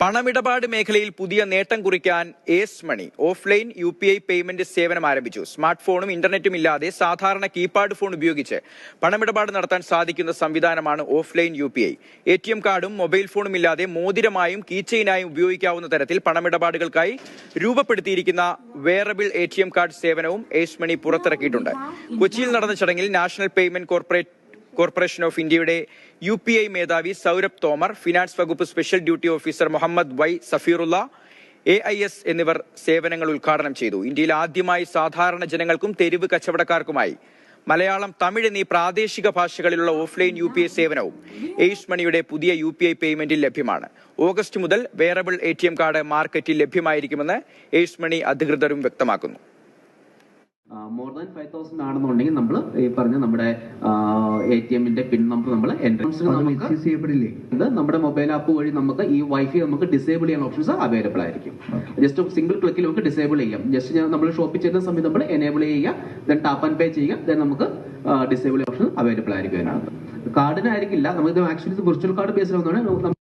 പണമിടപാട് മേഖലയിൽ പുതിയ നേട്ടം കുറിക്കാൻ ഏസ് മണി ഓഫ്ലൈൻ UPI പേയ്മെന്റ് സേവനം ആരംഭിച്ചു. സ്മാർട്ട് ഫോണും ഇന്റർനെറ്റും ഇല്ലാതെ സാധാരണ കീപാഡ് ഫോൺ ഉപയോഗിച്ച് പണമിടപാട് നടത്താൻ സാധിക്കുന്ന സംവിധാനമാണ് ഓഫ്ലൈൻ UPI. ATM കാർഡും മൊബൈൽ ഫോണും ഇല്ലാതെ മോതിരമായും കീചെയിനായും ഉപയോഗിക്കാവുന്ന തരത്തിൽ പണമിടപാടുകൾക്കായി രൂപപ്പെടുത്തിയിരിക്കുന്ന വെയറബിൾ ATM കാർഡ് സേവനവും ഏസ് മണി പുറത്തിറക്കിയിട്ടുണ്ട്. കൊച്ചിയിൽ നടന്ന ചടങ്ങിൽ നാഷണൽ പേയ്മെന്റ് കോർപ്പറേഷൻ ഓഫ് ഇന്ത്യയുടെ UPI മേധാവി സൗരഭ് തോമർ, ഫിനാൻസ് വകുപ്പ് special duty officer Muhammad Y Safeerulla, AIS എന്നിവർ സേവനങ്ങൾ ഉദ്ഘാടനം ചെയ്തു. ഇന്ത്യയിൽ ആദ്യമായി സാധാരണ ജനങ്ങൾക്കും തെരുവ് കച്ചവടക്കാർക്കുമായി മലയാളം, തമിഴ് എന്നീ പ്രാദേശിക ഭാഷകളിലുള്ള ഓഫ്ലൈൻ UPI സേവനവും ഏസ് മണിയുടെ പുതിയ UPI പേയ്മെന്റിൽ ലഭ്യമാണ്. ഓഗസ്റ്റ് മുതൽ വെയറബിൾ ATM കാർഡ് മാർക്കറ്റിൽ ലഭ്യമായിരിക്കുമെന്ന് ഏസ് മണി അധികൃതരും വ്യക്തമാക്കുന്നു. മോർ ദാൻ 5,000 ആണെന്നുണ്ടെങ്കിൽ നമ്മൾ ഈ പറഞ്ഞ നമ്മുടെ ATM-ന്റെ പിൻ നമ്പർ നമ്മൾ നമ്മുടെ മൊബൈൽ ആപ്പ് വഴി നമുക്ക് ഈ വൈഫൈ നമുക്ക് ഡിസേബിൾ ചെയ്യാൻ ഓപ്ഷൻസ് അവൈലബിൾ ആയിരിക്കും. ജസ്റ്റ് സിംഗിൾ ക്ലിക്കിൽ നമുക്ക് ഡിസേബിൾ ചെയ്യാം. ജസ്റ്റ് നമ്മൾ ഷോപ്പിൽ ചെയ്യുന്ന സമയത്ത് നമ്മൾ എനേബിൾ ചെയ്യുക, ദെൻ ടാപ്പ് ആൻഡ് പേ ചെയ്യുക, ദെൻ നമുക്ക് ഡിസേബിൾ ഓപ്ഷൻ അവൈലബിൾ ആയിരിക്കും. അതിനകത്ത് കാർഡിനായിരിക്കില്ല, നമുക്ക് ആക്ച്വലി വിർച്വൽ കാർഡ് ബേസ്ഡ്